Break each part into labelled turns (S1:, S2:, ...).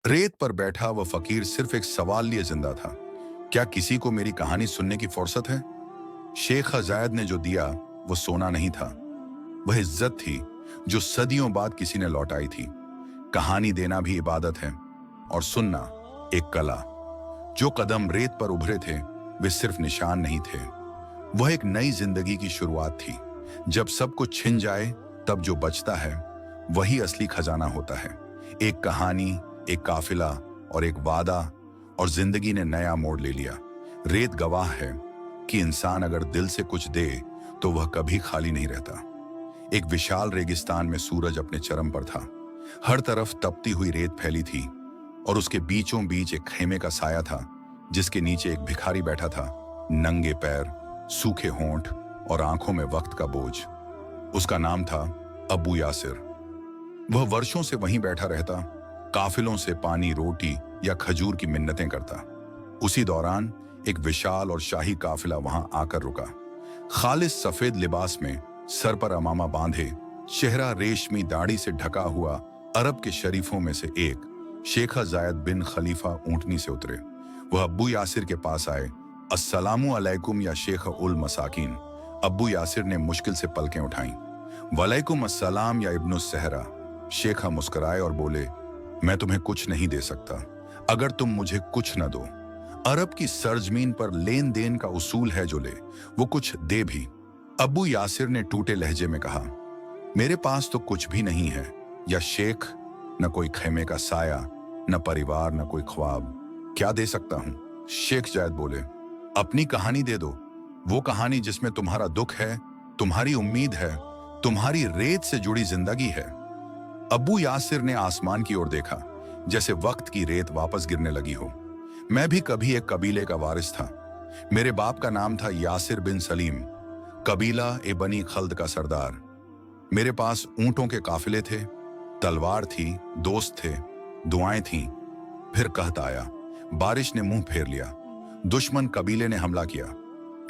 S1: रेत पर बैठा वह फकीर सिर्फ एक सवाल लिए जिंदा था। क्या किसी को मेरी कहानी सुनने की फुर्सत है? शेख ज़ायद ने जो दिया वो सोना नहीं था, वह इज्जत थी जो सदियों बाद किसी ने लौटाई थी। कहानी देना भी इबादत है और सुनना एक कला। जो कदम रेत पर उभरे थे वे सिर्फ निशान नहीं थे, वह एक नई जिंदगी की शुरुआत थी। जब सब कुछ छिन जाए तब जो बचता है वही असली खजाना होता है। एक कहानी, एक काफिला और एक वादा, और जिंदगी ने नया मोड़ ले लिया। रेत गवाह है कि इंसान अगर दिल से कुछ दे तो वह कभी खाली नहीं रहता। एक विशाल रेगिस्तान में सूरज अपने चरम पर था। हर तरफ तपती हुई रेत फैली थी और उसके बीचों बीच एक खेमे का साया था जिसके नीचे एक भिखारी बैठा था, नंगे पैर, सूखे होंठ और आंखों में वक्त का बोझ। उसका नाम था अबू यासिर। वह वर्षों से वहीं बैठा रहता, काफिलों से पानी, रोटी या खजूर की मिन्नतें करता। उसी दौरान एक विशाल और शाही काफिला वहां आकर रुका। खालिस सफेद लिबास में, सर पर अमामा बांधे, चेहरा रेशमी दाढ़ी से ढका हुआ अरब के शरीफों में से एक शेख ज़ायद बिन खलीफा ऊंटनी से उतरे। वह अब्बू यासिर के पास आए। अस्सलामु अलैकुम या शेख उल मसाकिन। अब्बू यासिर ने मुश्किल से पलकें उठाईं। वलैकुम अस्सलाम या इब्नुस सहरा। शेखा मुस्कुराए और बोले, मैं तुम्हें कुछ नहीं दे सकता अगर तुम मुझे कुछ न दो। अरब की सरजमीन पर लेन देन का उसूल है, जो ले वो कुछ दे भी। अब्बू यासिर ने टूटे लहजे में कहा, मेरे पास तो कुछ भी नहीं है या शेख, न कोई खेमे का साया, न परिवार, न कोई ख्वाब। क्या दे सकता हूं? शेख ज़ायद बोले, अपनी कहानी दे दो। वो कहानी जिसमें तुम्हारा दुख है, तुम्हारी उम्मीद है, तुम्हारी रेत से जुड़ी जिंदगी है। अब्बू यासिर ने आसमान की ओर देखा, जैसे वक्त की रेत वापस गिरने लगी हो। मैं भी कभी एक कबीले का वारिस था। मेरे बाप का नाम था यासिर बिन सलीम, कबीला ए बनी खल्द का सरदार। मेरे पास ऊंटों के काफिले थे, तलवार थी, दोस्त थे, दुआएं थीं। फिर कहत आया, बारिश ने मुंह फेर लिया, दुश्मन कबीले ने हमला किया।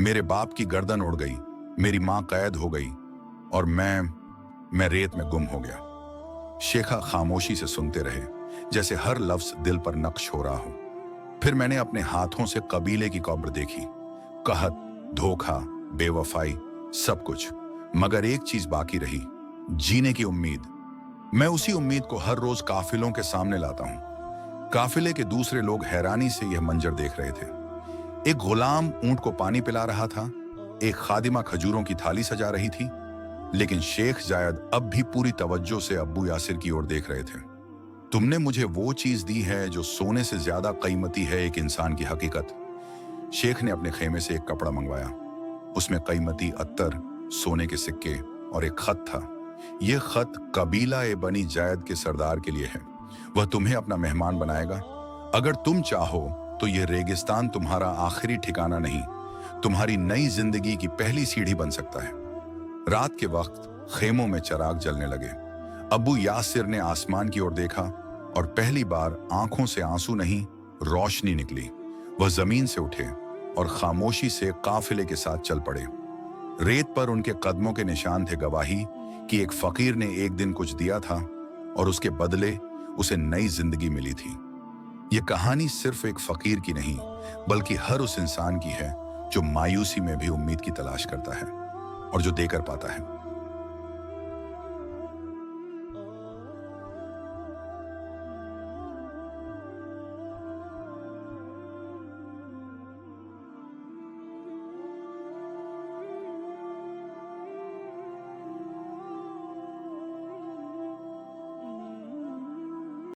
S1: मेरे बाप की गर्दन उड़ गई, मेरी मां कैद हो गई और मैं रेत में गुम हो गया। शेखा खामोशी से सुनते रहे, जैसे हर लफ्ज दिल पर नक्श हो रहा हो। फिर मैंने अपने हाथों से कबीले की कब्र देखी, कहत, धोखा, बेवफाई, सब कुछ। मगर एक चीज बाकी रही, जीने की उम्मीद। मैं उसी उम्मीद को हर रोज काफिलों के सामने लाता हूं। काफिले के दूसरे लोग हैरानी से यह मंजर देख रहे थे। एक गुलाम ऊंट को पानी पिला रहा था, एक खादिमा खजूरों की थाली सजा रही थी, लेकिन शेख ज़ायद अब भी पूरी तवज्जो से अब्बू यासिर की ओर देख रहे थे। तुमने मुझे वो चीज दी है जो सोने से ज्यादा कीमती है, एक इंसान की हकीकत। शेख ने अपने खेमे से एक कपड़ा मंगवाया। उसमें कीमती अत्तर, सोने के सिक्के और एक खत था। यह खत कबीला ए बनी ज़ायद के सरदार के लिए है। वह तुम्हें अपना मेहमान बनाएगा। अगर तुम चाहो तो यह रेगिस्तान तुम्हारा आखिरी ठिकाना नहीं, तुम्हारी नई जिंदगी की पहली सीढ़ी बन सकता है। रात के वक्त खेमों में चिराग जलने लगे। अब्बू यासिर ने आसमान की ओर देखा और पहली बार आंखों से आंसू नहीं, रोशनी निकली। वह जमीन से उठे और खामोशी से काफिले के साथ चल पड़े। रेत पर उनके कदमों के निशान थे, गवाही कि एक फकीर ने एक दिन कुछ दिया था और उसके बदले उसे नई जिंदगी मिली थी। यह कहानी सिर्फ एक फकीर की नहीं, बल्कि हर उस इंसान की है जो मायूसी में भी उम्मीद की तलाश करता है और जो देकर पाता है।